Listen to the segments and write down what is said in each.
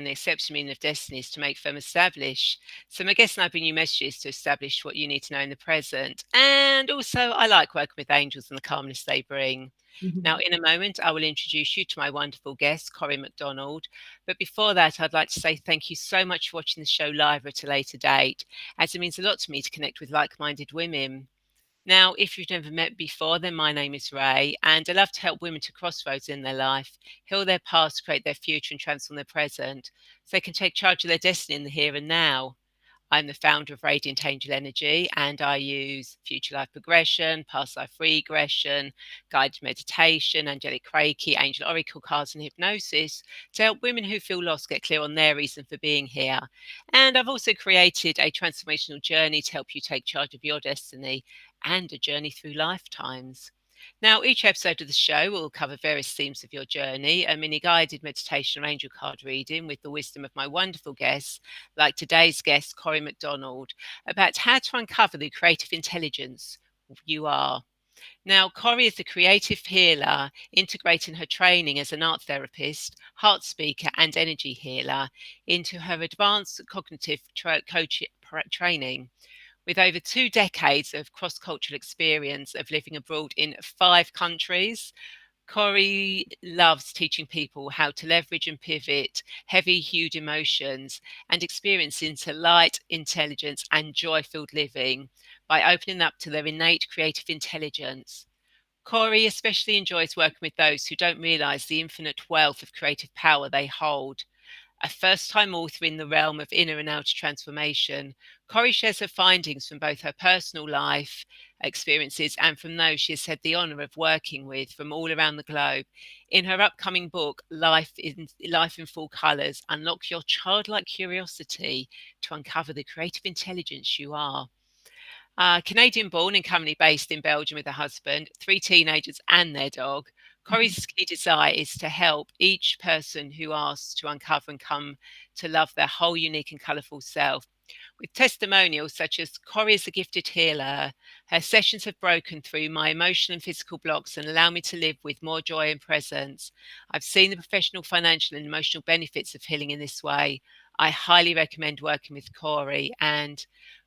and the accepted meaning of destiny is to make firm establish. So my guest and I bring you messages to establish what you need to know in the present. And also, I like working with angels and the calmness they bring. Now, Mhm. in a moment, I will introduce you to my wonderful guest, Cory MacDonald. But before that, I'd like to say thank you so much for watching the show live at a later date, as it means a lot to me to connect with like-minded women. Now, if you've never met before, then my name is Ray, and I love to help women to crossroads in their life, heal their past, create their future, and transform their present, so they can take charge of their destiny in the here and now. I'm the founder of Radiant Angel Energy, and I use future life progression, past life regression, guided meditation, angelic Reiki, angel oracle cards, and hypnosis to help women who feel lost get clear on their reason for being here. And I've also created a transformational journey to help you take charge of your destiny and a journey through lifetimes. Now, each episode of the show will cover various themes of your journey, a mini guided meditation or angel card reading with the wisdom of my wonderful guests, like today's guest, Corry MacDonald, about how to uncover the creative intelligence you are. Now, Corry is a creative healer, integrating her training as an art therapist, heart speaker, and energy healer into her advanced cognitive training. With over 2 decades of cross cultural experience of living abroad in 5 countries, Corey loves teaching people how to leverage and pivot heavy-hued emotions and experience into light, intelligence, and joy-filled living by opening up to their innate creative intelligence. Corey especially enjoys working with those who don't realize the infinite wealth of creative power they hold. A first-time author in the realm of inner and outer transformation, Corrie shares her findings from both her personal life experiences and from those she has had the honour of working with from all around the globe. In her upcoming book, Life in Full Colours, unlock your childlike curiosity to uncover the creative intelligence you are. Canadian born and currently based in Belgium with her husband, 3 teenagers, and their dog, Corrie's key desire is to help each person who asks to uncover and come to love their whole unique and colourful self. With testimonials such as Corrie is a gifted healer, her sessions have broken through my emotional and physical blocks and allow me to live with more joy and presence. I've seen the professional, financial, and emotional benefits of healing in this way. I highly recommend working with Corrie. And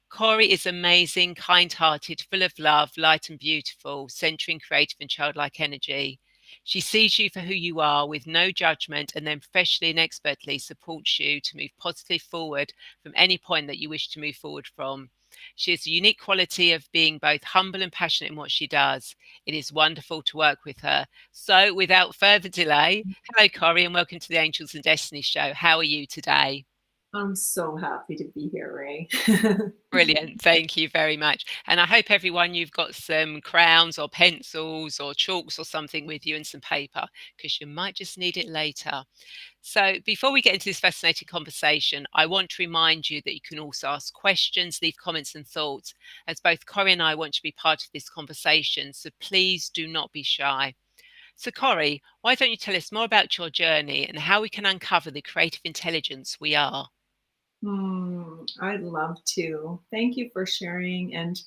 Corey is amazing, kind hearted, full of love, light and beautiful, centering creative and childlike energy. She sees you for who you are with no judgment and then professionally and expertly supports you to move positively forward from any point that you wish to move forward from. She has a unique quality of being both humble and passionate in what she does. It is wonderful to work with her. So, without further delay, hello, Corey, and welcome to the Angels and Destiny show. How are you today? I'm so happy to be here, Ray. Brilliant. Thank you very much. And I hope everyone you've got some crayons or pencils or chalks or something with you and some paper because you might just need it later. So before we get into this fascinating conversation, I want to remind you that you can also ask questions, leave comments and thoughts, as both Corey and I want to be part of this conversation. So please do not be shy. So Corey, why don't you tell us more about your journey and how we can uncover the creative intelligence we are? I'd love to. Thank you for sharing. And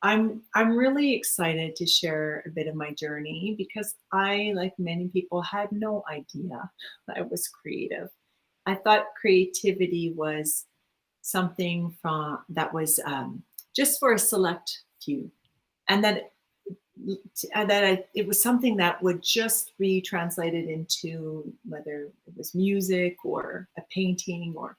I'm really excited to share a bit of my journey because I, like many people, had no idea that I was creative. I thought creativity was something from that was just for a select few, and it was something that would just be translated into whether it was music or a painting or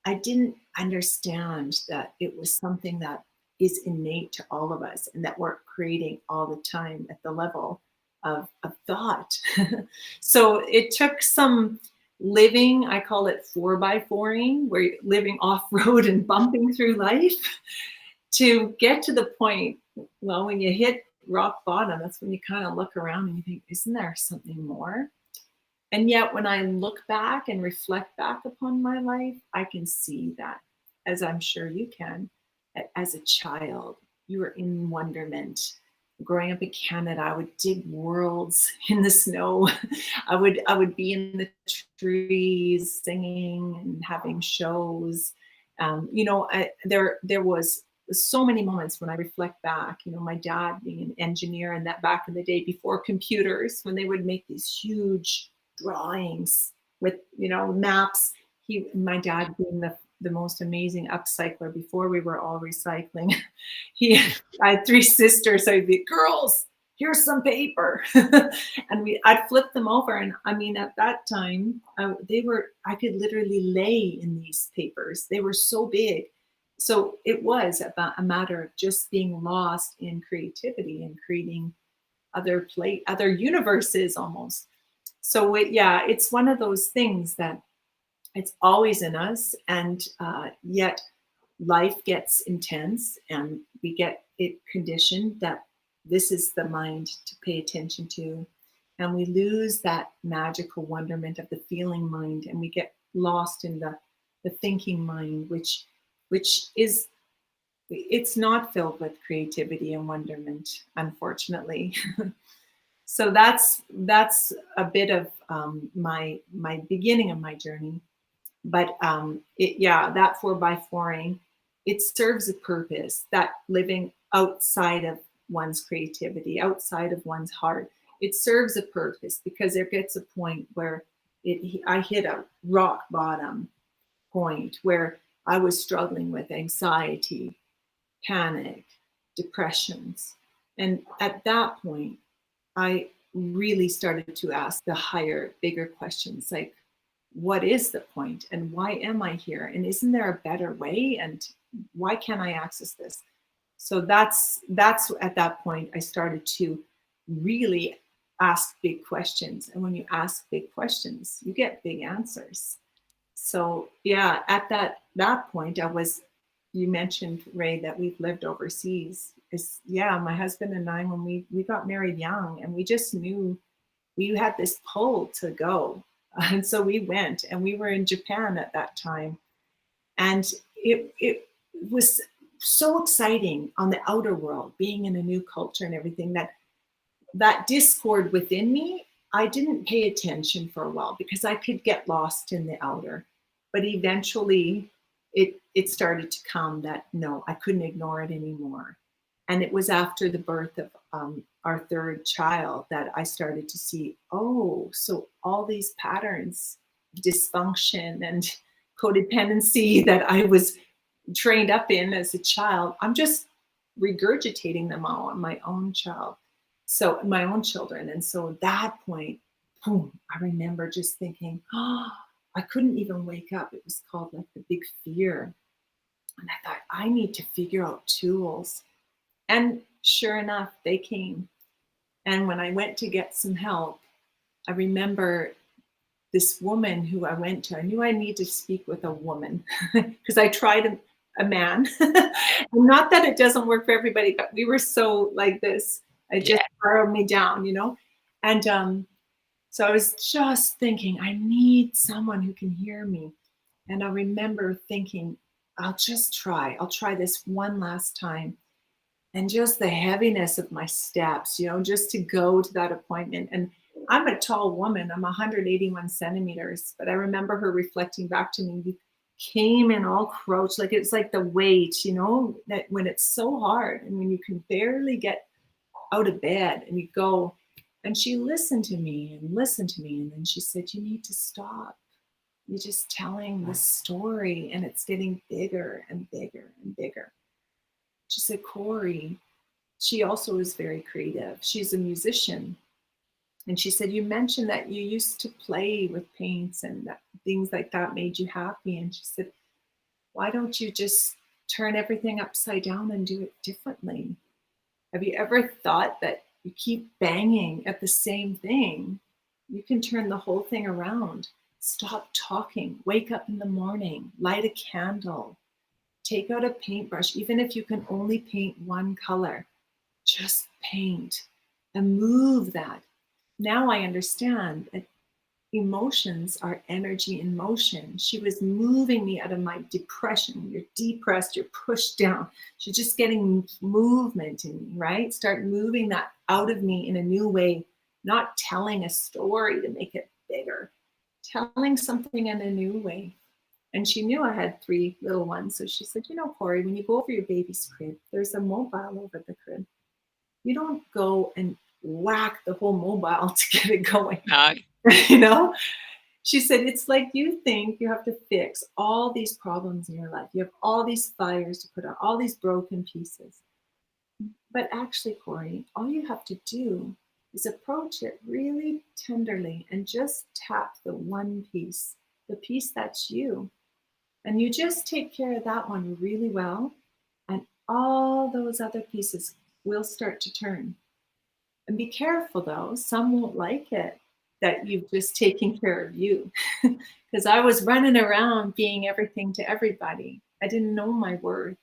I didn't understand that it was something that is innate to all of us and that we're creating all the time at the level of thought. So it took some living, I call it 4x4ing, where you're living off road and bumping through life to get to the point. Well, when you hit rock bottom, that's when you kind of look around and you think, isn't there something more? And yet, when I look back and reflect back upon my life, I can see that, as I'm sure you can, as a child, you were in wonderment. Growing up in Canada, I would dig worlds in the snow. I would be in the trees singing and having shows. There was so many moments when I reflect back. My dad being an engineer, and that back in the day before computers, when they would make these huge drawings with maps, my dad being the most amazing upcycler before we were all recycling. I had 3 sisters, so I'd be, girls, here's some paper. And I'd flip them over. And I mean, at that time, I could literally lay in these papers. They were so big. So it was about a matter of just being lost in creativity and creating other universes almost. So it's one of those things that it's always in us, and yet life gets intense, and we get it conditioned that this is the mind to pay attention to, and we lose that magical wonderment of the feeling mind, and we get lost in the thinking mind, which is, it's not filled with creativity and wonderment, unfortunately. So that's a bit of my beginning of my journey. But that 4x4ing, it serves a purpose, that living outside of one's creativity, outside of one's heart, it serves a purpose, because there gets a point where I hit a rock bottom point where I was struggling with anxiety, panic, depressions. And at that point, I really started to ask the higher, bigger questions, like, what is the point, and why am I here? And isn't there a better way? And why can't I access this? So that's at that point I started to really ask big questions. And when you ask big questions, you get big answers. So yeah, at that point, you mentioned, Ray, that we've lived overseas. My husband and I, when we got married young, and we just knew we had this pull to go. And so we went, and we were in Japan at that time. And it was so exciting on the outer world, being in a new culture and everything, that discord within me, I didn't pay attention for a while, because I could get lost in the outer. But eventually it started to come that, no, I couldn't ignore it anymore. And it was after the birth of our 3rd child that I started to see, oh, so all these patterns, dysfunction and codependency that I was trained up in as a child, I'm just regurgitating them all on my own child. So my own children. And so at that point, boom, I remember just thinking, oh, I couldn't even wake up. It was called like the big fear. And I thought, I need to figure out tools. And sure enough, they came. And when I went to get some help, I remember this woman who I went to. I knew I needed to speak with a woman, because I tried a man. And not that it doesn't work for everybody, but we were so like this. It just burrowed me down, And so I was just thinking, I need someone who can hear me. And I remember thinking, I'll try this one last time. And just the heaviness of my steps, just to go to that appointment. And I'm a tall woman, I'm 181 centimeters, but I remember her reflecting back to me, you came in all crouched, like it's like the weight, that when it's so hard and when you can barely get out of bed and you go, and she listened to me. And then she said, you need to stop. You're just telling the story, and it's getting bigger and bigger and bigger. She said, Cory, she also is very creative. She's a musician. And she said, you mentioned that you used to play with paints and that things like that made you happy. And she said, why don't you just turn everything upside down and do it differently? Have you ever thought that you keep banging at the same thing? You can turn the whole thing around. Stop talking. Wake up in the morning. Light a candle. Take out a paintbrush, even if you can only paint one color, just paint and move that. Now I understand that emotions are energy in motion. She was moving me out of my depression. You're depressed, you're pushed down. She's just getting movement in me, right? Start moving that out of me in a new way, not telling a story to make it bigger, telling something in a new way. And she knew I had 3 little ones. So she said, Cory, when you go over your baby's crib, there's a mobile over the crib. You don't go and whack the whole mobile to get it going. No. She said, it's like you think you have to fix all these problems in your life. You have all these fires to put out, all these broken pieces. But actually, Corey, all you have to do is approach it really tenderly and just tap the one piece, the piece that's you. And you just take care of that one really well, and all those other pieces will start to turn. And be careful though, some won't like it that you've just taken care of you. Because I was running around being everything to everybody. I didn't know my worth.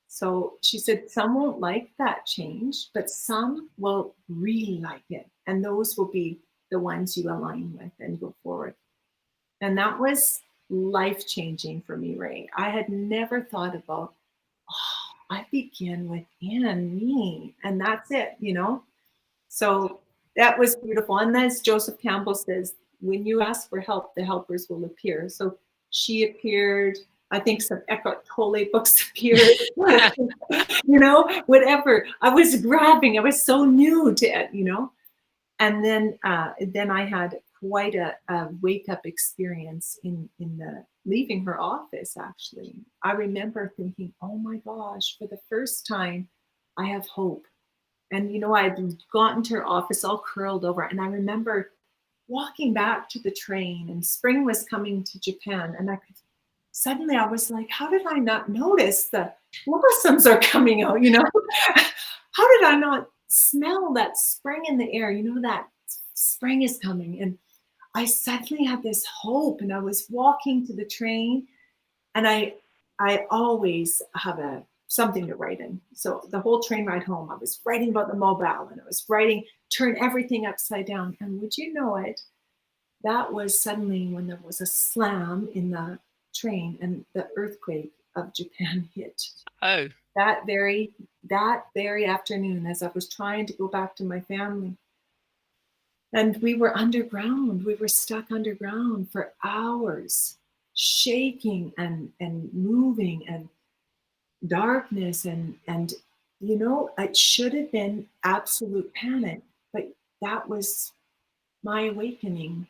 So she said, some won't like that change, but some will really like it. And those will be the ones you align with and go forward. And that was life changing for me, Ray. I had never thought about, oh, I begin within me, and that's it, you know? So that was beautiful. And as Joseph Campbell says, when you ask for help, the helpers will appear. So she appeared. I think some Eckhart Tolle books appeared, you know, whatever. I was grabbing, I was so new to it, you know. And then I had quite a wake up experience in the leaving her office. Actually, I remember thinking, oh my gosh, for the first time, I have hope. And you know, I'd gotten to her office all curled over, and I remember walking back to the train, and spring was coming to Japan, and suddenly I was like, how did I not notice the blossoms are coming out, you know? How did I not smell that spring in the air? You know, that spring is coming. And I suddenly had this hope, and I was walking to the train, and I always have something to write in. So the whole train ride home, I was writing about the mobile, and I was writing, turn everything upside down. And would you know it, that was suddenly when there was a slam in the train and the earthquake of Japan hit. Oh. That very afternoon, as I was trying to go back to my family. And we were underground. We were stuck underground for hours, shaking and moving, and darkness, and you know, it should have been absolute panic, but that was my awakening,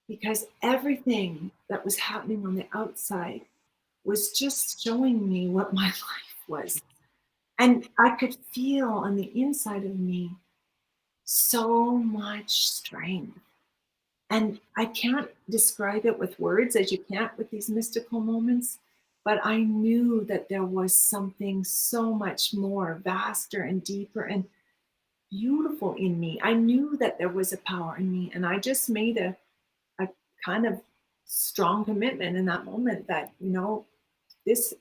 because everything that was happening on the outside was just showing me what my life was. And I could feel on the inside of me so much strength. And I can't describe it with words, as you can't with these mystical moments, but I knew that there was something so much more vaster and deeper and beautiful in me. I knew that there was a power in me, and I just made a kind of strong commitment in that moment that, you know, this,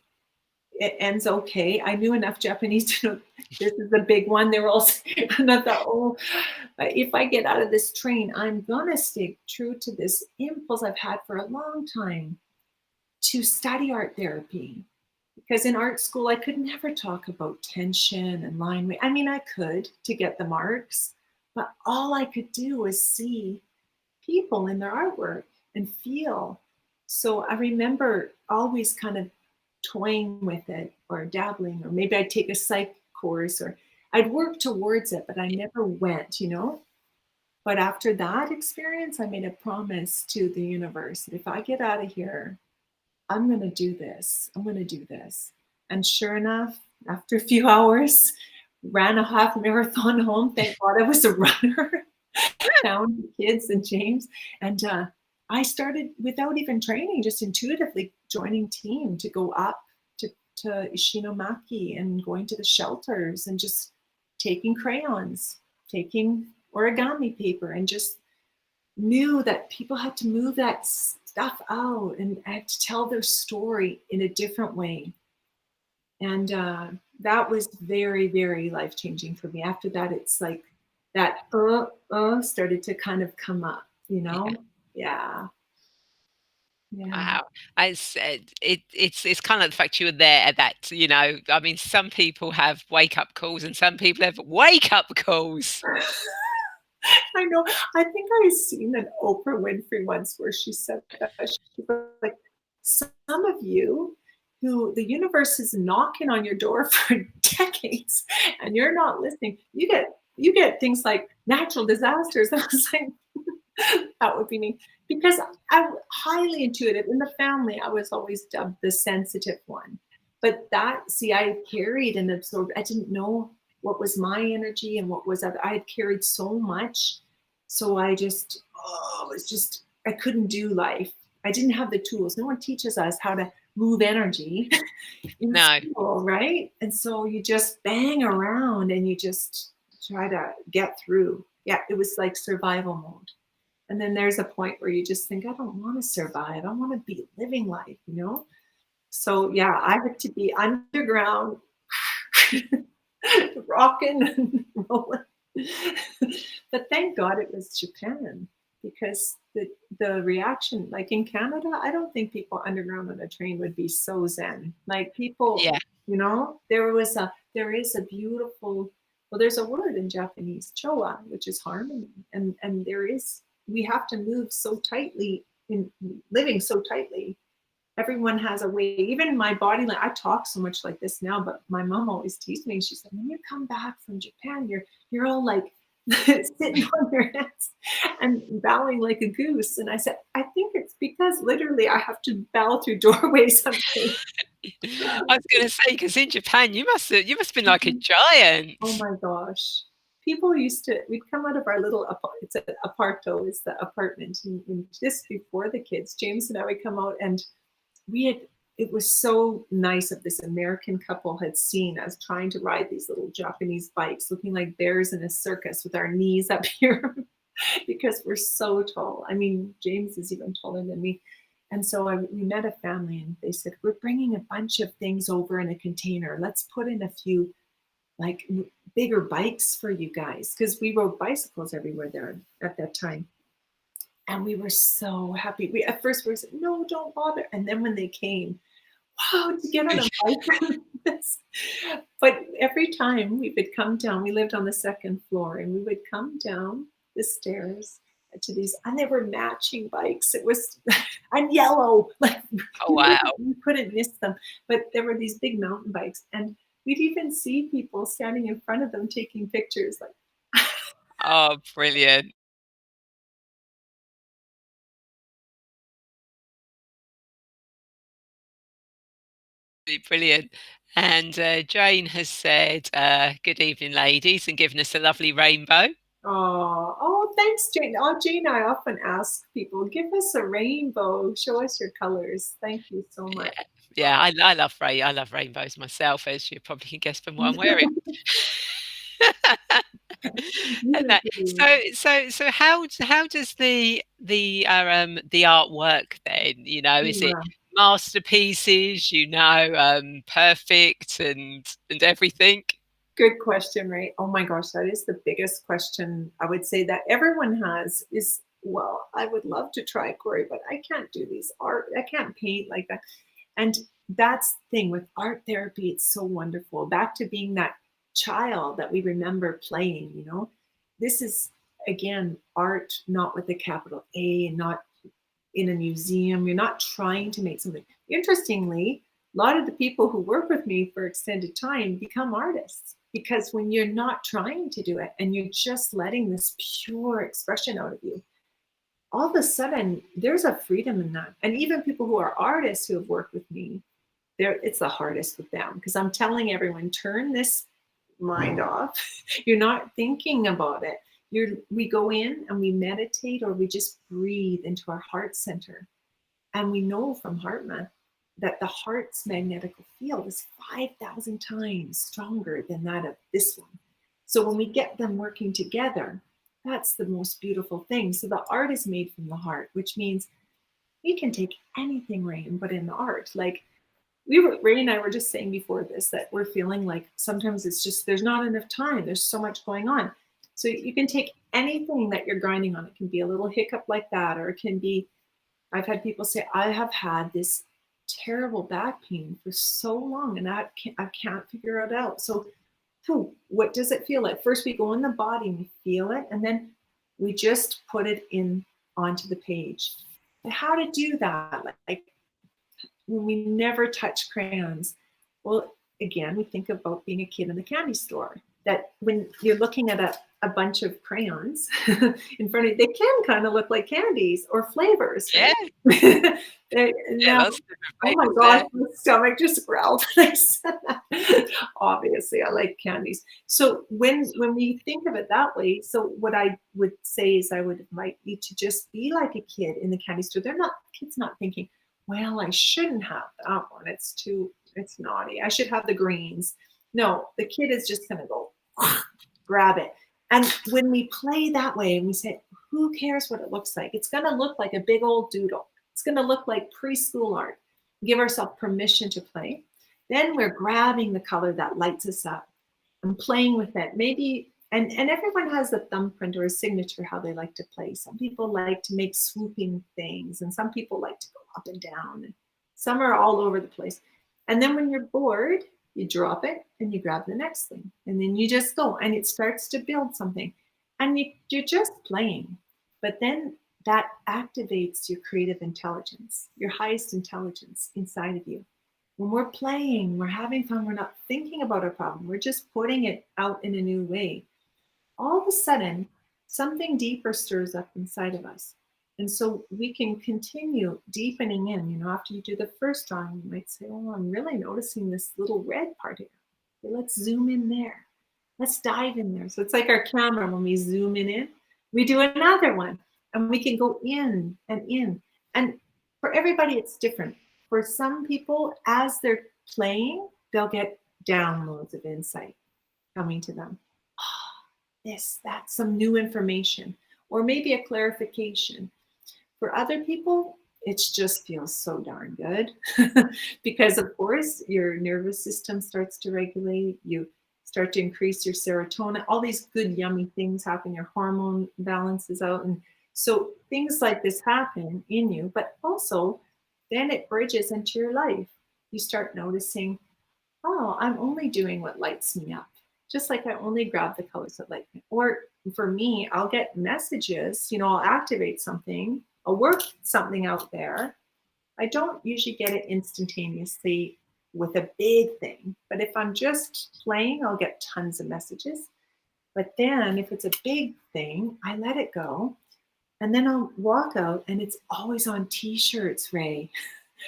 it ends okay. I knew enough Japanese to know this is a big one. They were all, and I thought, oh, if I get out of this train, I'm gonna stay true to this impulse I've had for a long time to study art therapy. Because in art school, I could never talk about tension and line weight. I mean, I could to get the marks, but all I could do was see people in their artwork and feel. So I remember always kind of toying with it, or dabbling, or maybe I'd take a psych course, or I'd work towards it, but I never went, you know. But after that experience, I made a promise to the universe that if I get out of here, I'm going to do this. I'm going to do this. And sure enough, after a few hours, ran a half marathon home. Thank God I was a runner. Found the kids and James. And I started, without even training, just intuitively joining team to go up to Ishinomaki and going to the shelters and just taking crayons, taking origami paper, and just knew that people had to move that stuff out, and I had to tell their story in a different way. And that was very, very life-changing for me. After that, it's like that started to kind of come up, you know? Yeah. Wow. I said it's kind of the fact you were there that, you know, I mean, some people have wake up calls and some people have wake up calls. I know. I think I seen an Oprah Winfrey once where she said that. She was like, some of you who the universe is knocking on your door for decades and you're not listening, you get things like natural disasters. I was like, that would be me. because I'm highly intuitive. In the family, I was always dubbed the sensitive one. But that, see, I carried and absorbed. I didn't know what was my energy and what was other. I had carried so much. So I just, oh, it was just, I couldn't do life. I didn't have the tools. No one teaches us how to move energy in No. school, right? And so you just bang around and you just try to get through. Yeah, it was like survival mode. And then there's a point where you just think, I don't want to survive. I want to be living life, you know? So yeah, I had to be underground, rocking and rolling. But thank God it was Japan, because the reaction, like in Canada, I don't think people underground on a train would be so zen. Like people, Yeah. you know, there is a beautiful, well, there's a word in Japanese, choa, which is harmony. And we have to move so tightly in living so tightly. Everyone has a way, even my body, like I talk so much like this now, but my mom always teased me. She said, when you come back from Japan, you're all like sitting on your hands and bowing like a goose. And I said, I think it's because literally I have to bow through doorways sometimes. I was going to say, because in Japan, you must have been like a giant. Oh my gosh. People we'd come out of our little, it's an aparto, is the apartment. And just before the kids, James and I would come out, and it was so nice of this American couple had seen us trying to ride these little Japanese bikes, looking like bears in a circus with our knees up here because we're so tall. I mean, James is even taller than me. And so we met a family, and they said, we're bringing a bunch of things over in a container. Let's put in a few like bigger bikes for you guys, because we rode bicycles everywhere there at that time. And we were so happy. We at first we said, no, don't bother. And then when they came, wow, to get on a bike. But every time we would come down, we lived on the second floor, and we would come down the stairs to these, and they were matching bikes. It was, and yellow, like Oh, wow. you couldn't miss them. But there were these big mountain bikes, and we'd even see people standing in front of them taking pictures. Like, Oh, brilliant. Brilliant. And Jane has said, good evening, ladies, and given us a lovely rainbow. oh, thanks, Jane. Oh, Jane, I often ask people, give us a rainbow, show us your colors. Thank you so much. Yeah, I love rainbows myself, as you probably can guess from what I'm wearing. And that. So how does the art work then? You know, is it Yeah. masterpieces? You know, perfect and everything? Good question, right? Oh my gosh, that is the biggest question I would say that everyone has is, well, I would love to try, Corey, but I can't do these art. I can't paint like that. And that's the thing with art therapy, it's so wonderful. Back to being that child that we remember playing, you know, this is again art, not with the capital A, and not in a museum. You're not trying to make something. Interestingly, a lot of the people who work with me for extended time become artists, because when you're not trying to do it and you're just letting this pure expression out of you, all of a sudden there's a freedom in that. And even people who are artists who have worked with me, it's the hardest with them, because I'm telling everyone, turn this mind off. You're not thinking about it. We go in and we meditate, or we just breathe into our heart center. And we know from HeartMath that the heart's magnetic field is 5,000 times stronger than that of this one. So when we get them working together, that's the most beautiful thing. So the art is made from the heart, which means we can take anything, Ray, and put in the art. Like Ray and I were just saying before this, that we're feeling like sometimes it's just, there's not enough time. There's so much going on. So you can take anything that you're grinding on. It can be a little hiccup like that, or it can be, I've had people say, I have had this terrible back pain for so long, and I can't figure it out. So what does it feel like? First we go in the body and we feel it, and then we just put it in onto the page. And how to do that? Like when we never touch crayons. Well, again, we think about being a kid in the candy store, that when you're looking at a bunch of crayons in front of you, they can kind of look like candies or flavors, Yeah, right? yeah, Now, lots of different oh my flavors gosh, there. my stomach just growled when I said that. Obviously, I like candies. So when we think of it that way, so what I would say is I would invite you to just be like a kid in the candy store. They're not kids not thinking, well, I shouldn't have that one. It's naughty. I should have the greens. No, the kid is just gonna go grab it. And when we play that way and we say, who cares what it looks like? It's gonna look like a big old doodle. It's gonna look like preschool art. Give ourselves permission to play. Then we're grabbing the color that lights us up and playing with it. Maybe, and everyone has a thumbprint or a signature how they like to play. Some people like to make swooping things, and some people like to go up and down. And some are all over the place. And then when you're bored, you drop it and you grab the next thing. And then you just go and it starts to build something. And you're just playing. But then that activates your creative intelligence, your highest intelligence inside of you. When we're playing, we're having fun, we're not thinking about our problem, we're just putting it out in a new way. All of a sudden, something deeper stirs up inside of us. And so we can continue deepening in. After you do the first drawing, you might say, oh, I'm really noticing this little red part here. Okay, let's zoom in there. Let's dive in there. So it's like our camera when we zoom in, we do another one and we can go in and in. And for everybody, it's different. For some people, as they're playing, they'll get downloads of insight coming to them. That's some new information, or maybe a clarification. For other people, it just feels so darn good because, of course, your nervous system starts to regulate. You start to increase your serotonin. All these good, yummy things happen. Your hormone balances out. And so things like this happen in you, but also then it bridges into your life. You start noticing, oh, I'm only doing what lights me up. Just like I only grab the colors that light me. Or for me, I'll get messages, I'll activate something, I'll work something out there. I don't usually get it instantaneously with a big thing. But if I'm just playing, I'll get tons of messages. But then if it's a big thing, I let it go. And then I'll walk out and it's always on t-shirts, Ray.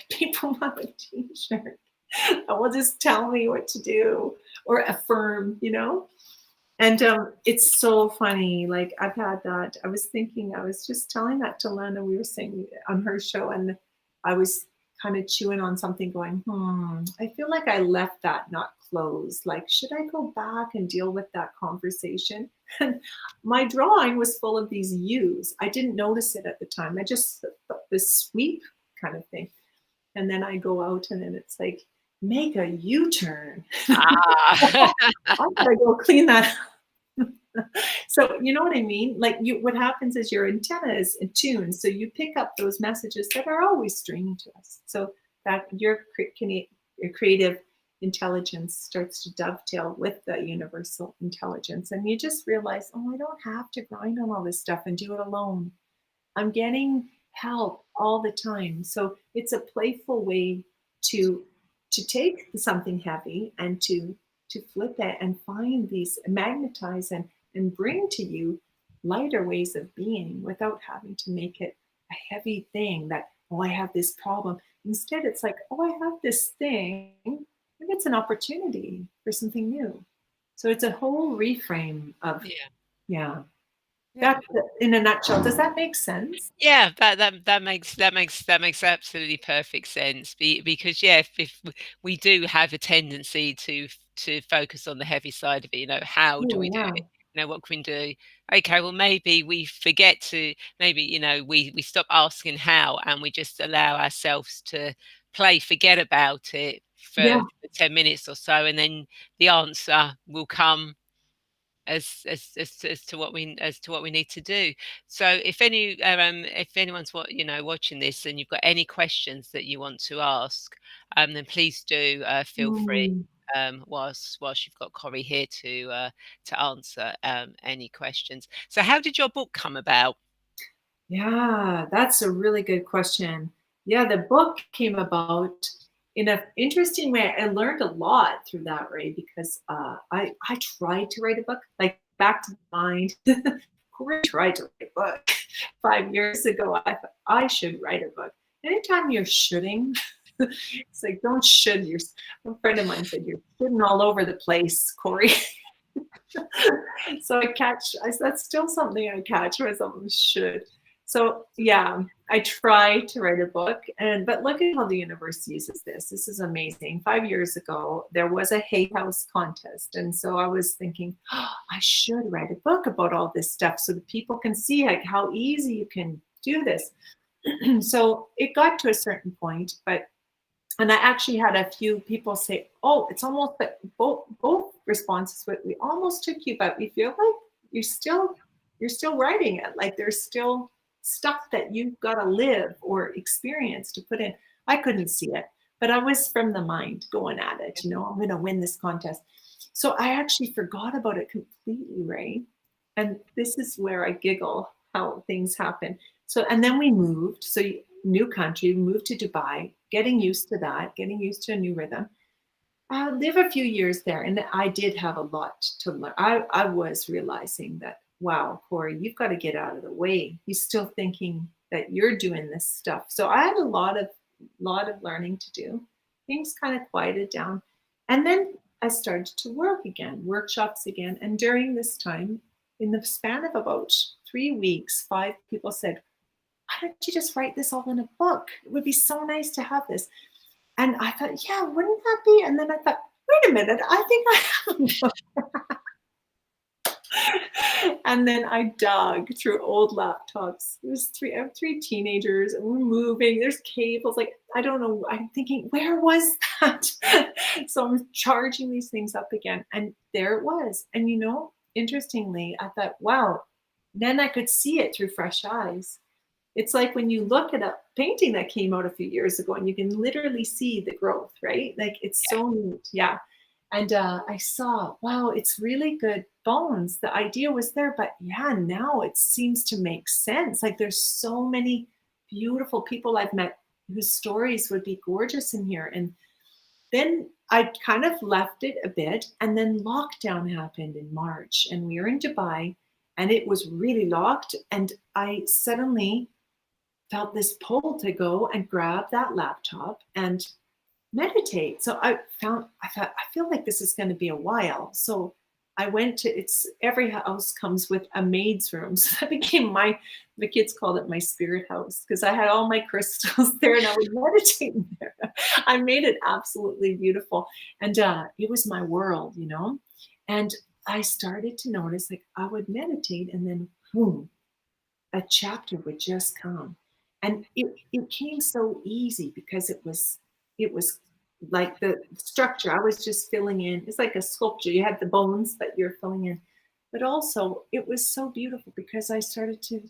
People want a t-shirt. Will just tell me what to do or affirm, And it's so funny. Like I've had that. I was just telling that to Lana. We were saying on her show, and I was kind of chewing on something going, I feel like I left that not closed. Like, should I go back and deal with that conversation? And my drawing was full of these U's. I didn't notice it at the time. I just this sweep kind of thing. And then I go out and then it's like, make a U-turn. Ah. I gotta go clean that up. So you know what I mean? Like what happens is your antenna is attuned. So you pick up those messages that are always strange to us. So that your creative intelligence starts to dovetail with the universal intelligence. And you just realize, oh, I don't have to grind on all this stuff and do it alone. I'm getting help all the time. So it's a playful way to take something heavy and to flip it and find these, magnetize and bring to you lighter ways of being without having to make it a heavy thing that, oh, I have this problem. Instead, it's like, oh, I have this thing. Maybe it's an opportunity for something new. So it's a whole reframe of, yeah. That's in a nutshell. Does that make sense? Yeah, that makes absolutely perfect sense. Because if we do have a tendency to focus on the heavy side of it, how do Oh, we do yeah. it? What can we do? Okay, well maybe we forget to maybe we stop asking how and we just allow ourselves to forget about it Yeah. for 10 minutes or so, and then the answer will come as to what we need to do. So if anyone's watching this and you've got any questions that you want to ask, then please do feel free. Mm. Whilst you've got Corey here to answer any questions. So how did your book come about? Yeah, that's a really good question. Yeah, the book came about in an interesting way. I learned a lot through that, Ray, because I tried to write a book. Like back to the mind. Corey tried to write a book 5 years ago. I thought I should write a book. Anytime you're shoulding, it's like, don't should. A friend of mine said, you're shoulding all over the place, Corey. So that's still something I catch myself should. So yeah, I try to write a book, but look at how the universe uses this. This is amazing. 5 years ago, there was a Hay House contest. And so I was thinking, oh, I should write a book about all this stuff so that people can see like how easy you can do this. So it got to a certain point, and I actually had a few people say, oh, it's almost like both responses, but we almost took you, but we feel like you're still writing it. Like there's still stuff that you've got to live or experience to put in. I couldn't see it, but I was from the mind going at it, I'm going to win this contest. So I actually forgot about it completely, Ray. And this is where I giggle how things happen. So, and then we moved. So new country, moved to Dubai, getting used to that, getting used to a new rhythm. I live a few years there, and I did have a lot to learn. I was realizing that, wow, Corey, you've got to get out of the way. He's still thinking that you're doing this stuff. So I had a lot of learning to do. Things kind of quieted down. And then I started to work again, workshops again. And during this time, in the span of about 3 weeks, 5 people said, why don't you just write this all in a book? It would be so nice to have this. And I thought, yeah, wouldn't that be? And then I thought, wait a minute, I think I have a book. And then I dug through old laptops. I have 3 teenagers, and we're moving. There's cables. Like, I don't know. I'm thinking, where was that? So I'm charging these things up again. And there it was. And interestingly, I thought, wow, then I could see it through fresh eyes. It's like when you look at a painting that came out a few years ago and you can literally see the growth, right? Like it's so neat. Yeah. And I saw, wow, it's really good bones. The idea was there, but yeah, now it seems to make sense. Like there's so many beautiful people I've met whose stories would be gorgeous in here. And then I kind of left it a bit, and then lockdown happened in March, and we were in Dubai, and it was really locked. And I suddenly felt this pull to go and grab that laptop and meditate. So I thought, I feel like this is going to be a while. So I went to, every house comes with a maid's room. So that became the kids called it my spirit house, because I had all my crystals there and I would meditate there. I made it absolutely beautiful. And it was my world, and I started to notice, like, I would meditate and then boom, a chapter would just come. And it came so easy because it was like the structure. I was just filling in. It's like a sculpture. You had the bones, but you're filling in. But also it was so beautiful because I started to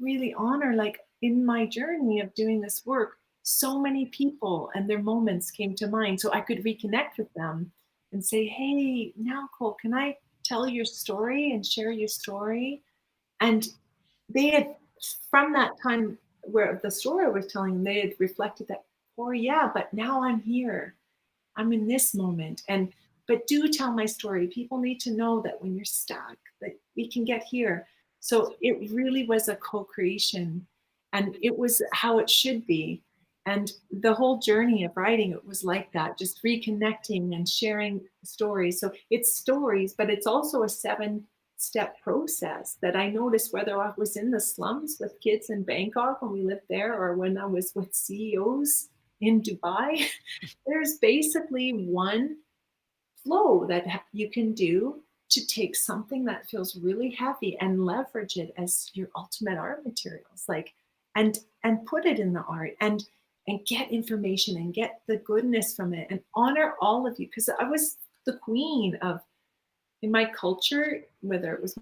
really honor, like in my journey of doing this work, so many people and their moments came to mind. So I could reconnect with them and say, hey, now Cole, can I tell your story and share your story? And they had, from that time where the story I was telling, they had reflected that, oh yeah, but now I'm here. I'm in this moment. But do tell my story. People need to know that when you're stuck, that we can get here. So it really was a co-creation, and it was how it should be. And the whole journey of writing, it was like that, just reconnecting and sharing stories. So it's stories, but it's also a 7-step process that I noticed, whether I was in the slums with kids in Bangkok when we lived there, or when I was with CEOs in Dubai. There's basically one flow that you can do to take something that feels really heavy and leverage it as your ultimate art materials, like, and put it in the art and get information and get the goodness from it and honor all of you. Because I was the queen of, in my culture, whether it was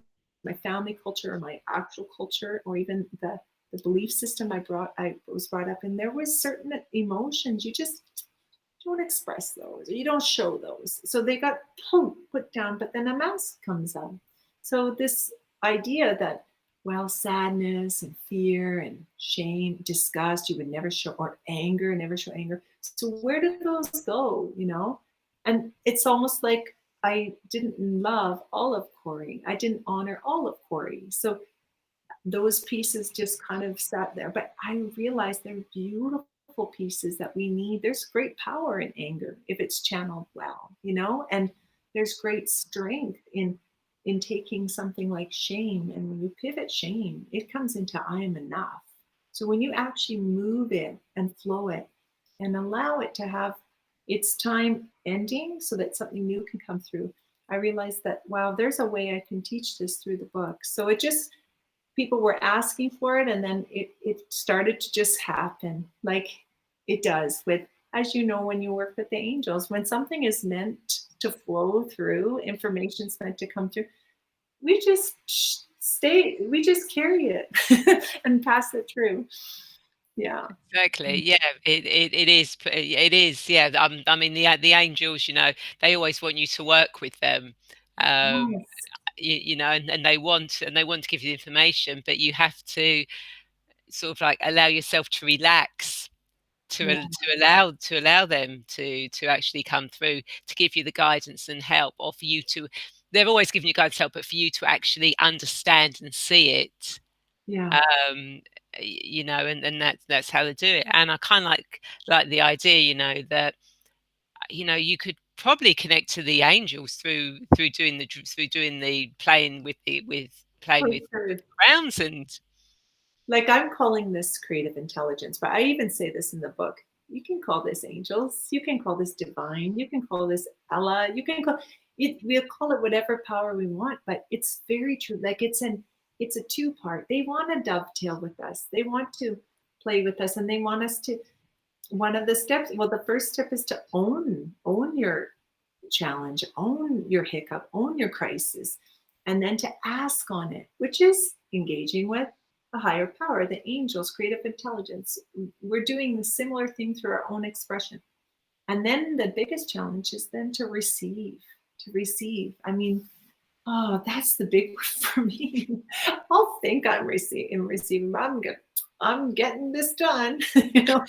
my family culture or my actual culture, or even the belief system I was brought up in, there was certain emotions you just don't express those, or you don't show those. So they got put down, but then a mask comes up. So this idea that, well, sadness and fear and shame, disgust, you would never show, or anger, never show anger. So where do those go, And it's almost like I didn't love all of Cory. I didn't honor all of Cory. So those pieces just kind of sat there. But I realized they're beautiful pieces that we need. There's great power in anger if it's channeled well, you know, and there's great strength in taking something like shame. And when you pivot shame, it comes into I am enough. So when you actually move it and flow it and allow it to have its time ending so that something new can come through, I realized that, wow, there's a way I can teach this through the book. So it just, people were asking for it, and then it started to just happen like it does with, as you know, when you work with the angels, when something is meant to flow through, information's meant to come through, we just we just carry it and pass it through. Yeah. Exactly. Yeah, it is. It is. Yeah. I mean, the angels, you know, they always want you to work with them. Um, Yes. you know, and they want to give you the information, but you have to sort of like allow yourself to relax, Yeah. to allow them to actually come through, to give you the guidance and help, or for you to. They're always giving you guidance and help, but for you to actually understand and see it. Yeah. Um, you know, and that's how they do it. And I kind of like the idea, you know, that you know you could probably connect to the angels through doing the playing with For sure. crowns and Like, I'm calling this creative intelligence, but I even say this in the book. You can call this angels, you can call this divine, you can call this Ella, you can call it, we'll call it whatever power we want, but it's very true. Like, it's a two-part. They want to dovetail with us. They want to play with us, and they want us to, one of the steps, well, the first step is to own your challenge, own your hiccup, own your crisis, and then to ask on it, which is engaging with a higher power, the angels, creative intelligence. We're doing the similar thing through our own expression. And then the biggest challenge is then to receive, to receive. I mean, oh, that's the big one for me. I'll think I'm receiving, but I'm getting this done, you know.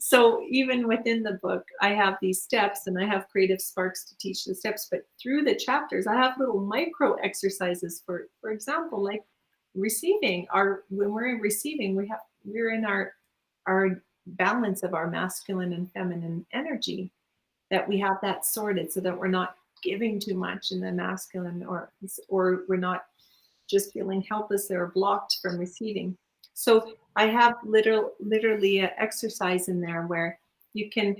So even within the book, I have these steps, and I have creative sparks to teach the steps. But through the chapters, I have little micro exercises. For example, like receiving. Our When we're in receiving, we're in our balance of our masculine and feminine energy, that we have that sorted so that we're not giving too much in the masculine, or we're not just feeling helpless or blocked from receiving. So I have literally an exercise in there where you can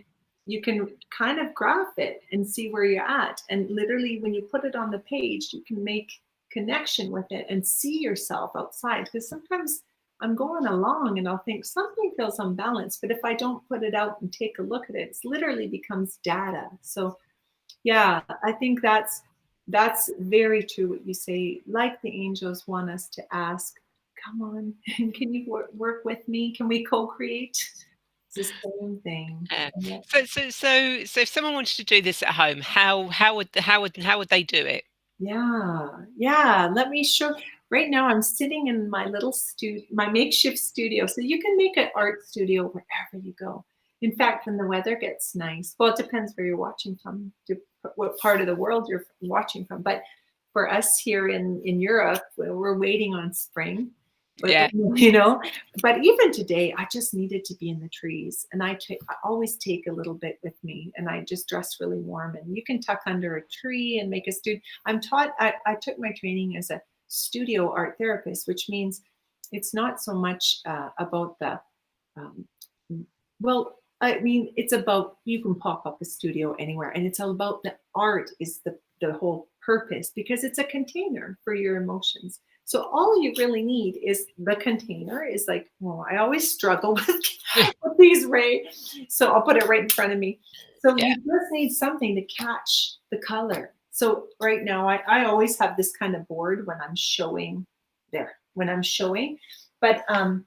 you can kind of graph it and see where you're at. And literally when you put it on the page, you can make connection with it and see yourself outside. Because sometimes I'm going along and I'll think something feels unbalanced, but if I don't put it out and take a look at it, it literally becomes data. So yeah, I think that's very true what you say. Like the angels want us to ask, come on, can you work with me? Can we co-create? It's the same thing. yeah. Yeah. So if someone wanted to do this at home, how would they do it? Yeah. Let me show. Right now, I'm sitting in my little my makeshift studio. So you can make an art studio wherever you go. In fact, when the weather gets nice, well, it depends where you're watching from, what part of the world you're watching from. But for us here in Europe, we're waiting on spring. But Yeah, you know, but even today, I just needed to be in the trees, and I always take a little bit with me, and I just dress really warm. And you can tuck under a tree and make a studio. I took my training as a studio art therapist, which means it's not so much about the um, well, I mean, it's about, you can pop up a studio anywhere, and it's all about the art is the whole purpose, because it's a container for your emotions. So all you really need is the container. Is like, well, I always struggle with these, Ray. So I'll put it right in front of me. So yeah. you just need something to catch the color. So right now, I always have this kind of board when I'm showing there, when I'm showing, but I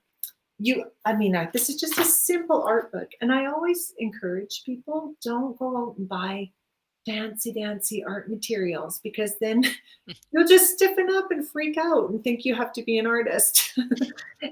mean, this is just a simple art book. And I always encourage people, don't go out and buy fancy art materials, because then you'll just stiffen up and freak out and think you have to be an artist.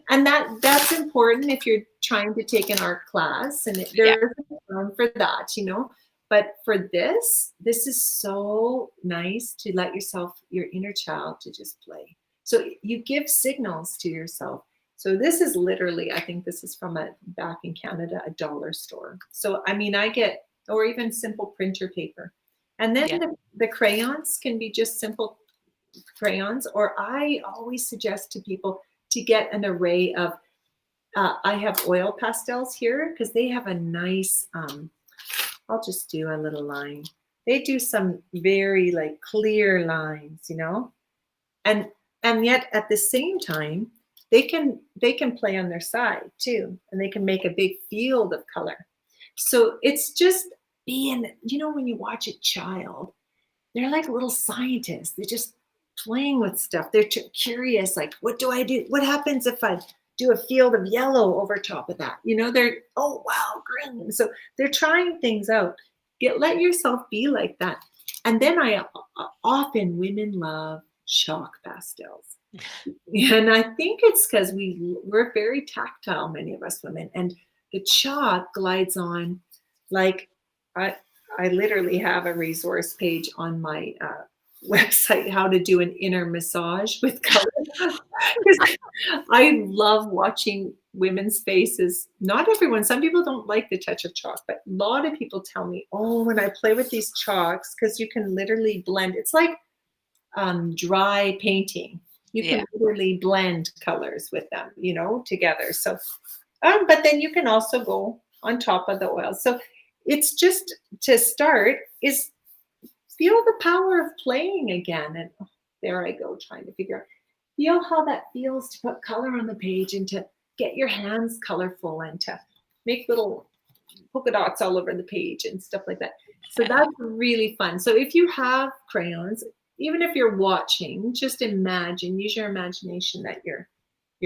And that's important if you're trying to take an art class, and Yeah. there's a term for that, you know. But for this is so nice to let yourself, your inner child, to just play. So you give signals to yourself. So this is literally, I think this is from back in Canada, a dollar store. So, I mean, I get, or even simple printer paper. And then Yeah. the crayons can be just simple crayons, or I always suggest to people to get an array of, I have oil pastels here because they have a nice, I'll just do a little line. They do some very like clear lines, you know, and yet at the same time, they can play on their side too, and they can make a big field of color. So it's just being, you know, when you watch a child, they're like little scientists. They're just playing with stuff. They're curious, like, what do I do? What happens if I do a field of yellow over top of that? You know, they're, oh, wow, green. So they're trying things out. Let yourself be like that. And then often women love chalk pastels. And I think it's because we're very tactile, many of us women, and the chalk glides on like, I literally have a resource page on my website, how to do an inner massage with color. Because I love watching women's faces. Not everyone, some people don't like the touch of chalk, but a lot of people tell me, oh, when I play with these chalks, because you can literally blend, it's like dry painting. You can literally blend colors with them, you know, together. So, but then you can also go on top of the oil. So it's just, to start, is feel the power of playing again. And there I go, trying to figure out, feel how that feels to put color on the page and to get your hands colorful and to make little polka dots all over the page and stuff like that. So that's really fun. So if you have crayons, even if you're watching, just imagine, use your imagination that you're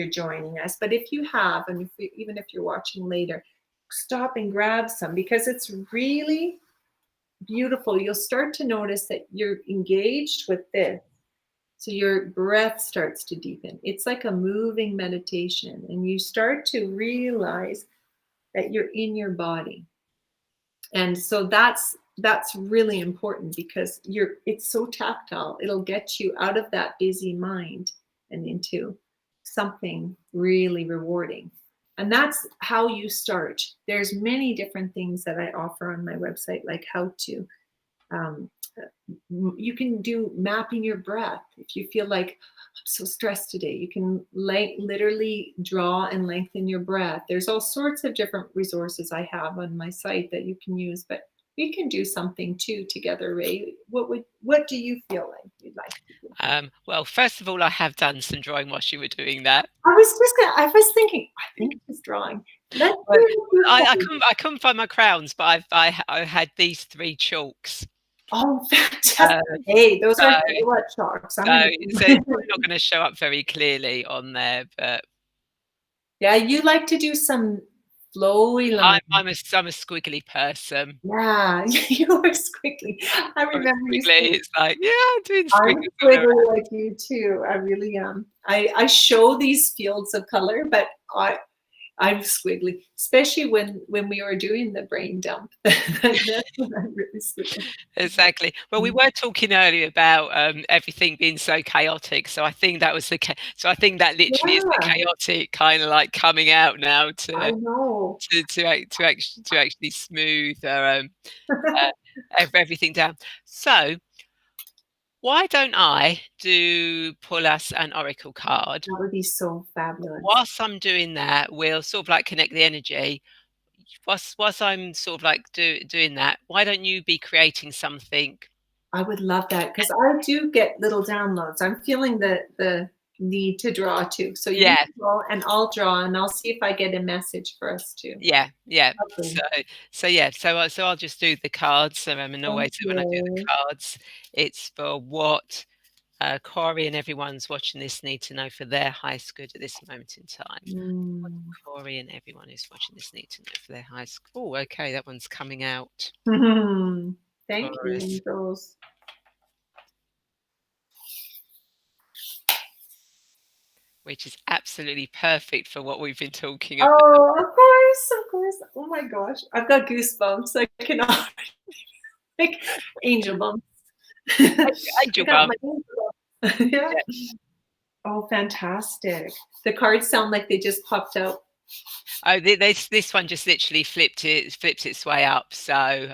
joining us. But if you have, and even if you're watching later, stop and grab some, because it's really beautiful. You'll start to notice that you're engaged with this. So your breath starts to deepen. It's like a moving meditation, and you start to realize that you're in your body. And so that's really important, because it's so tactile. It'll get you out of that busy mind and into something really rewarding. And that's how you start. There's many different things that I offer on my website, like how to, you can do mapping your breath. If you feel like, I'm so stressed today, you can literally draw and lengthen your breath. There's all sorts of different resources I have on my site that you can use, but we can do something too together, Ray. What do you feel like you'd like to do? Well, first of all, I have done some drawing whilst you were doing that. I was thinking, I think it's drawing. Let's I couldn't find my crayons, but I had these 3 chalks. Oh, fantastic. Hey, those are what chalks. So it's probably not going to show up very clearly on there, but yeah, you like to do some flowy lines. I'm a squiggly person. Yeah, you are squiggly. I remember you saying, it's like, yeah, I'm doing I'm squiggles. squiggly like you too. I really am. I show these fields of color, but I'm squiggly, especially when we were doing the brain dump. That's when I'm really squiggly. Exactly. Well, we were talking earlier about everything being so chaotic. So I think that was so I think that literally is the chaotic kind of like coming out now I know. to actually smooth everything down. So why don't I pull us an oracle card? That would be so fabulous. Whilst I'm doing that, we'll sort of like connect the energy. Whilst I'm sort of like doing that, why don't you be creating something? I would love that, because I do get little downloads. I'm feeling the need to draw too. So you draw and I'll draw, and I'll see if I get a message for us too. Yeah. So I'll just do the cards. And always when I do the cards, it's for what Cory and everyone's watching this need to know for their highest good at this moment in time. What Cory and everyone who's watching this need to know for their highest good. Oh, okay, that one's coming out. Thank you, angels. Which is absolutely perfect for what we've been talking about. Oh, of course. Oh my gosh. I've got goosebumps. I cannot. Like angel bumps. I Angel got bump. my angel bump. Yeah. Yeah. Oh, fantastic. The cards sound like they just popped out. Oh, this one just literally flipped its way up. So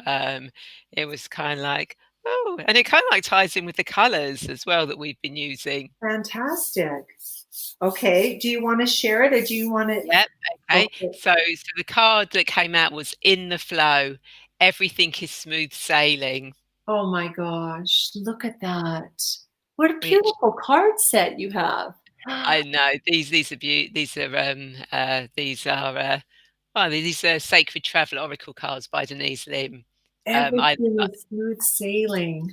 it was kind of like, oh, and it kind of like ties in with the colours as well that we've been using. Fantastic. Okay. Do you want to share it or do you want to? Yep. Okay. Okay. So the card that came out was in the flow. Everything is smooth sailing. Oh my gosh. Look at that. What a Which beautiful card set you have. I know these are these are Sacred Travel Oracle cards by Denise Lim. I Everything is smooth sailing.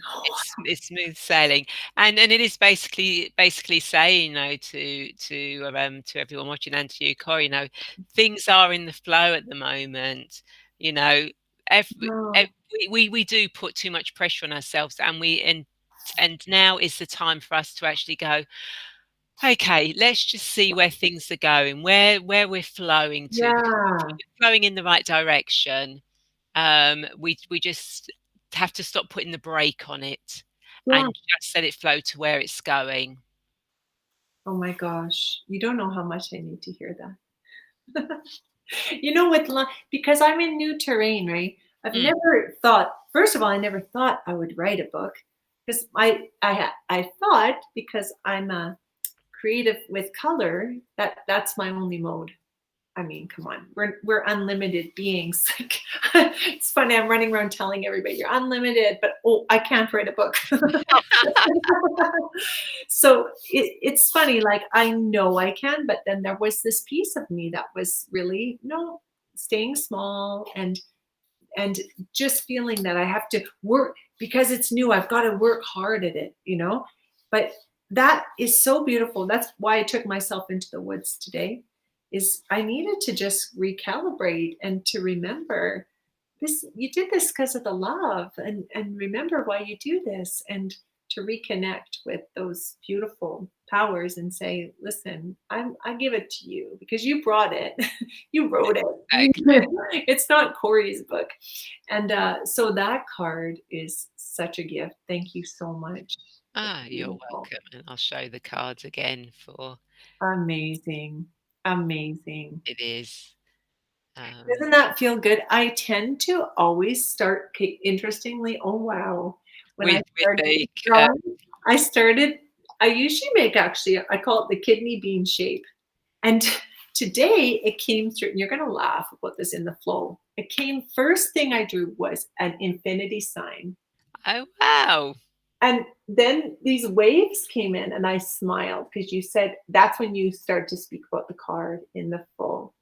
it's smooth sailing, and it is basically saying, to everyone watching and to you, Corey, things are in the flow at the moment. You know, every, Wow. we do put too much pressure on ourselves, and now is the time for us to actually go, okay, let's just see where things are going, where we're flowing to, because if Yeah. we're flowing in the right direction, we just have to stop putting the brake on it Yeah. and just let it flow to where it's going. Oh my gosh. You don't know how much I need to hear that. You know, because I'm in new terrain, right? I've Mm. never thought, first of all, I never thought I would write a book because I thought because I'm a creative with color that's my only mode. I mean, come on, we're unlimited beings. Like, it's funny. I'm running around telling everybody you're unlimited, but oh, I can't write a book. So it's funny. Like I know I can, but then there was this piece of me that was really no staying small and just feeling that I have to work because it's new. I've got to work hard at it, you know. But that is so beautiful. That's why I took myself into the woods today is I needed to just recalibrate and to remember this you did this because of the love and remember why you do this and to reconnect with those beautiful powers and say listen I give it to you because you brought it you wrote it Exactly. it's not Corey's book and so that card is such a gift. Thank you so much. It's Ah, you're beautiful. welcome, and I'll show the cards again for Amazing. Amazing. it is. Um, Doesn't that feel good? I tend to always start, interestingly, oh wow, when I with started the drawing, I started, I usually make actually, I call it the kidney bean shape. And today it came through, and you're going to laugh about this in the flow. It came, first thing I drew was an infinity sign. oh wow, And then these waves came in, and I smiled because you said that's when you start to speak about the card in the full.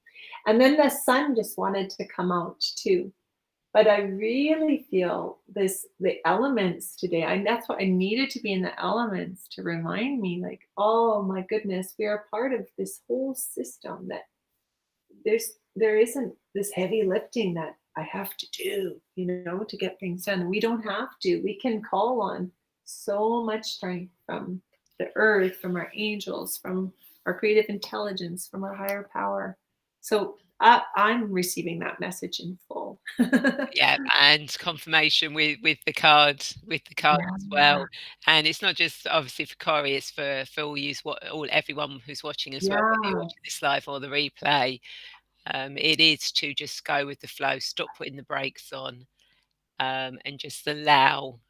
And then the sun just wanted to come out too. But I really feel the elements today. That's why I needed to be in the elements to remind me, like, oh my goodness, we are part of this whole system that there isn't this heavy lifting that I have to do, to get things done. We don't have to. We can call on so much strength from the earth, from our angels, from our creative intelligence, from our higher power. So I'm receiving that message in full. yeah, and confirmation with the card Yeah. as well. And it's not just obviously for Corey; it's for all everyone who's watching as well, whether you're Yeah. watching this live or the replay. It is to just go with the flow, stop putting the brakes on, and just allow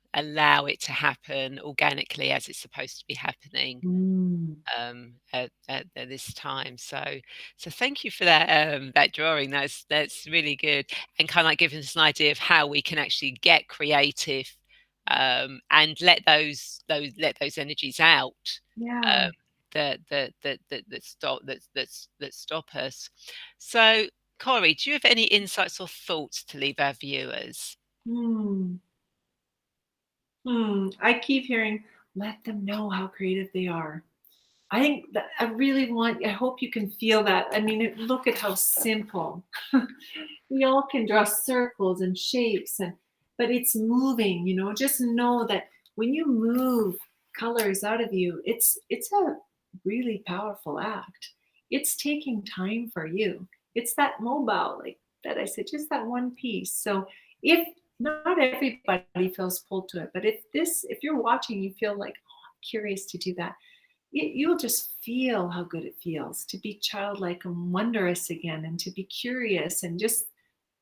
it to happen organically as it's supposed to be happening Mm. at this time. So thank you for that drawing. That's really good, and kind of like giving us an idea of how we can actually get creative, and let those energies out. Yeah. Um, that stop us. So, Corey, do you have any insights or thoughts to leave our viewers? Hmm. I keep hearing, let them know how creative they are. I think that I hope you can feel that. I mean, look at how simple. We all can draw circles and shapes but it's moving, just know that when you move colors out of you, it's a really powerful act. It's taking time for you. It's that mobile, like that I said, just that one piece. So if not everybody feels pulled to it, but if you're watching, you feel like, oh, I'm curious to do that. You'll just feel how good it feels to be childlike and wondrous again, and to be curious and just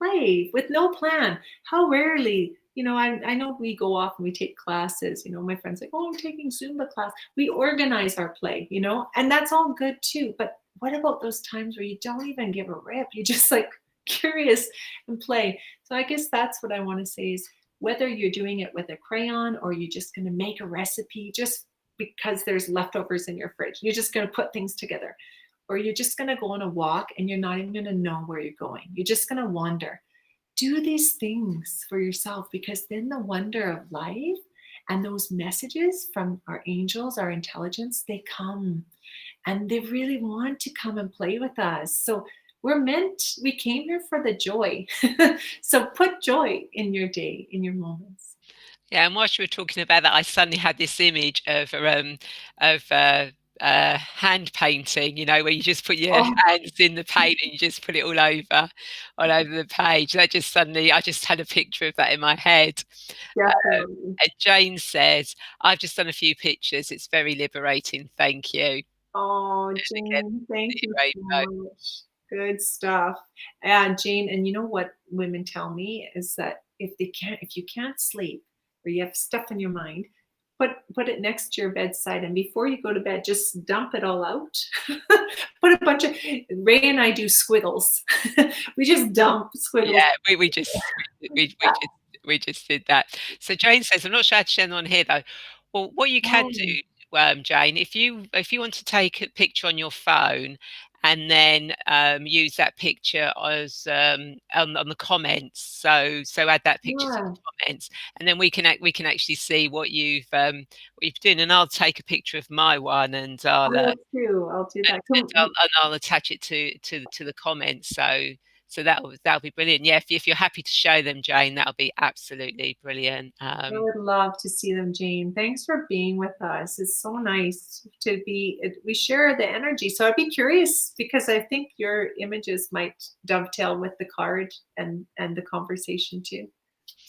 play with no plan. How rarely, I know we go off and we take classes. My friends like, oh, I'm taking Zumba class. We organize our play, and that's all good too. But what about those times where you don't even give a rip? You just like curious and play. So I guess that's what I want to say is, whether you're doing it with a crayon or you're just going to make a recipe just because there's leftovers in your fridge, you're just going to put things together, or you're just going to go on a walk and you're not even going to know where you're going. You're just going to wander. Do these things for yourself, because then the wonder of life and those messages from our angels, our intelligence, they come, and they really want to come and play with us. So we came here for the joy. So put joy in your day, in your moments. Yeah, and whilst you were talking about that, I suddenly had this image of hand painting, where you just put your Oh, hands in the paint and you just put it all over the page. That just suddenly, I just had a picture of that in my head. definitely. And Jane says, "I've just done a few pictures. It's very liberating. Thank you." Oh, And again, Jane, thank the you so rainbow. much. Good stuff. And Jane, and you know what women tell me is that if you can't sleep or you have stuff in your mind, put it next to your bedside, and before you go to bed, just dump it all out. Put a bunch of Ray and I do squiggles. We just dump squiggles. Yeah, we just did that. So Jane says, I'm not sure how to share them on here though. Well, what you can Oh, do, Jane, if you want to take a picture on your phone and then use that picture as on the comments. So add that picture to yeah, the comments, and then we can actually see what you've done. And I'll take a picture of my one, and I will too. I'll do that. I'll attach it to the comments. So that'll be brilliant. Yeah, if you're happy to show them, Jane, that'll be absolutely brilliant. I would love to see them, Jane. Thanks for being with us. It's so nice to be, we share the energy. So I'd be curious, because I think your images might dovetail with the card and the conversation too.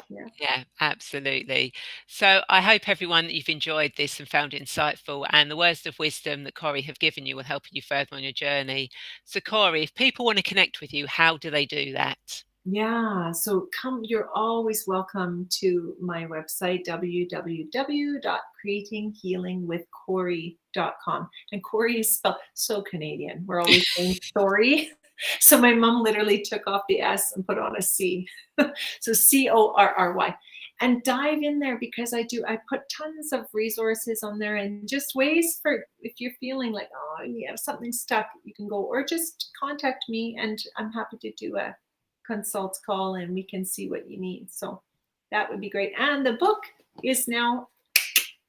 Yeah. Yeah, absolutely. So I hope everyone that you've enjoyed this and found it insightful, and the words of wisdom that Cory have given you will help you further on your journey. So Cory, if people want to connect with you, how do they do that? Yeah, so you're always welcome to my website, www.creatinghealingwithcory.com. And Cory is spelled so Canadian. We're always saying story. So my mom literally took off the S and put on a C. So Corry. And dive in there, because I put tons of resources on there, and just ways for, if you're feeling like, oh, you have something stuck, you can go, or just contact me and I'm happy to do a consult call and we can see what you need. So that would be great. And the book is now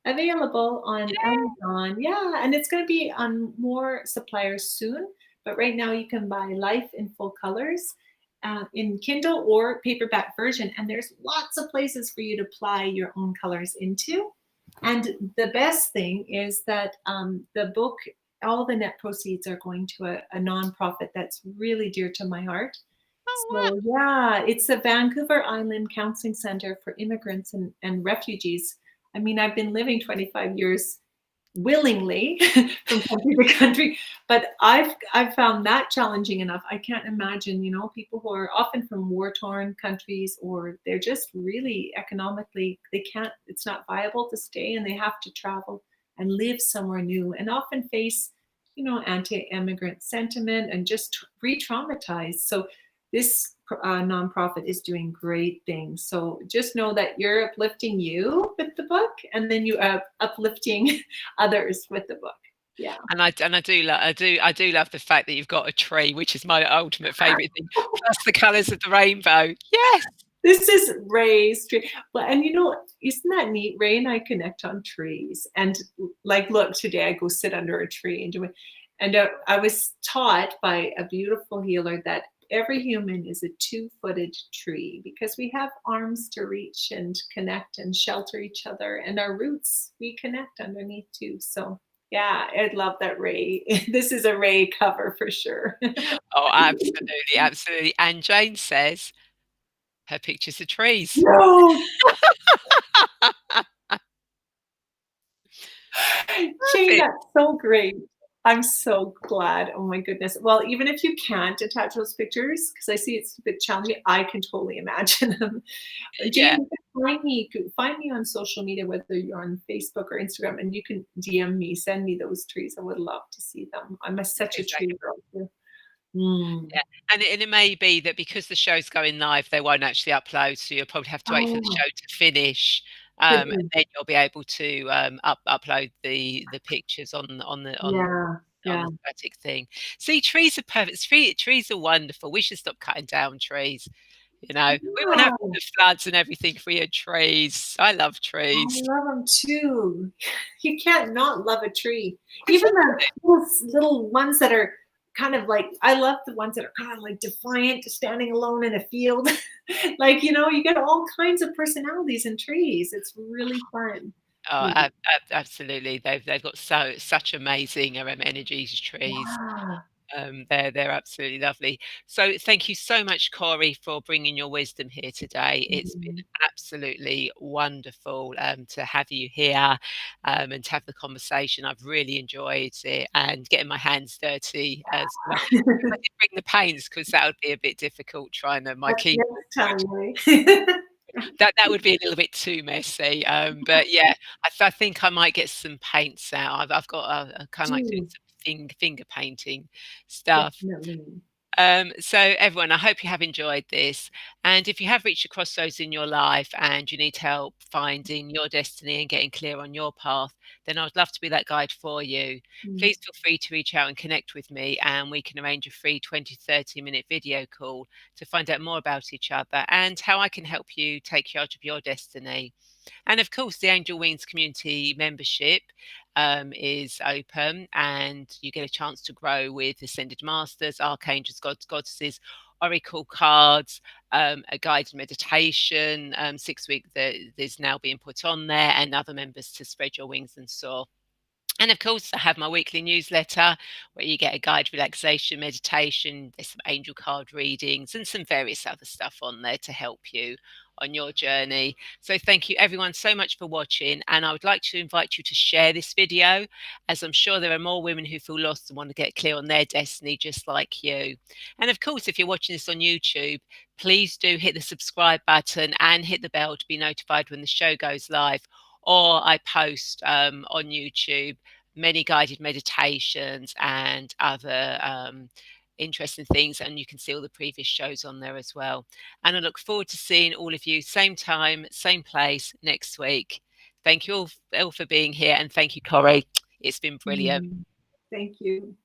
available on Amazon. Yeah, and it's going to be on more suppliers soon. But right now you can buy Life in Full Colors in Kindle or paperback version. And there's lots of places for you to apply your own colors into. And the best thing is that the book, all the net proceeds are going to a nonprofit that's really dear to my heart. Oh, wow. So yeah, it's the Vancouver Island Counseling Center for Immigrants and Refugees. I mean, I've been living 25 years willingly from country to country, but I've found that challenging enough. I can't imagine, people who are often from war-torn countries, or they're just really economically, they can't, it's not viable to stay, and they have to travel and live somewhere new, and often face, anti-immigrant sentiment and just re-traumatized. So this nonprofit is doing great things. So just know that you're uplifting you with the book, and then you are uplifting others with the book. Yeah. I do love the fact that you've got a tree, which is my ultimate favorite thing, plus the colors of the rainbow. Yes. This is Ray's tree. Well, and isn't that neat? Ray and I connect on trees. And like, look, today I go sit under a tree and do it. And I was taught by a beautiful healer that every human is a two-footed tree, because we have arms to reach and connect and shelter each other, and our roots, we connect underneath too. So yeah, I love that, Ray. This is a Ray cover for sure. Oh, absolutely, absolutely. And Jane says, Her pictures of trees. No. Jane, Perfect. that's so great. I'm so glad. Oh my goodness. Well, even if you can't attach those pictures, because I see it's a bit challenging, I can totally imagine them. Yeah, Jane, you can find me on social media, whether you're on Facebook or Instagram, and you can DM me, send me those trees. I would love to see them. I'm such a tree exactly. girl too. Mm. Yeah, and it may be that because the show's going live, they won't actually upload, so you'll probably have to wait for the Oh, show to finish, could and be. then you'll be able to upload the pictures Yeah, on yeah. the static thing. See, trees are perfect. Trees are wonderful. We should stop cutting down trees. You know, we wouldn't have Yeah. the floods and everything if we had trees. I love I trees. love them too. You can't not love a tree. Even the Exactly. little ones that are kind of like, I love the ones that are kind of like defiant, standing alone in a field. Like, you get all kinds of personalities in trees. It's really fun. Oh, Yeah. absolutely. They've got such amazing energies, trees. Yeah. They're absolutely lovely. So thank you so much, Corey, for bringing your wisdom here today. It's been Mhm. absolutely wonderful to have you here and to have the conversation. I've really enjoyed it and getting my hands dirty as well. I did bring the paints because that would be a bit difficult trying my That's keyboard next time, right? that would be a little bit too messy. But yeah, I think I might get some paints out. I've got a kind of like doing Do some finger painting stuff. definitely. So everyone, I hope you have enjoyed this. And if you have reached a crossroads in your life and you need help finding your destiny and getting clear on your path, then I'd love to be that guide for you. Mm. Please feel free to reach out and connect with me, and we can arrange a free 20-30 minute video call to find out more about each other and how I can help you take charge of your destiny. And of course, the Angel Wings community membership is open, and you get a chance to grow with Ascended Masters, Archangels, Gods, Goddesses, Oracle cards, a guided meditation, 6 week that is now being put on there, and other members to spread your wings and soar. And of course, I have my weekly newsletter where you get a guide relaxation meditation. There's some angel card readings and some various other stuff on there to help you on your journey. So thank you everyone so much for watching. And I would like to invite you to share this video, as I'm sure there are more women who feel lost and want to get clear on their destiny just like you. And of course, if you're watching this on YouTube, please do hit the subscribe button and hit the bell to be notified when the show goes live, or I post on YouTube many guided meditations and other interesting things, and you can see all the previous shows on there as well. And I look forward to seeing all of you same time, same place next week. Thank you all for being here, and thank you, Corey. It's been brilliant. Mm. Thank you.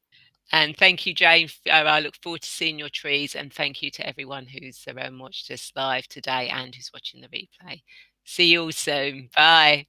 And thank you, Jane. I look forward to seeing your trees, and thank you to everyone who's watched us live today and who's watching the replay. See you all soon. Bye.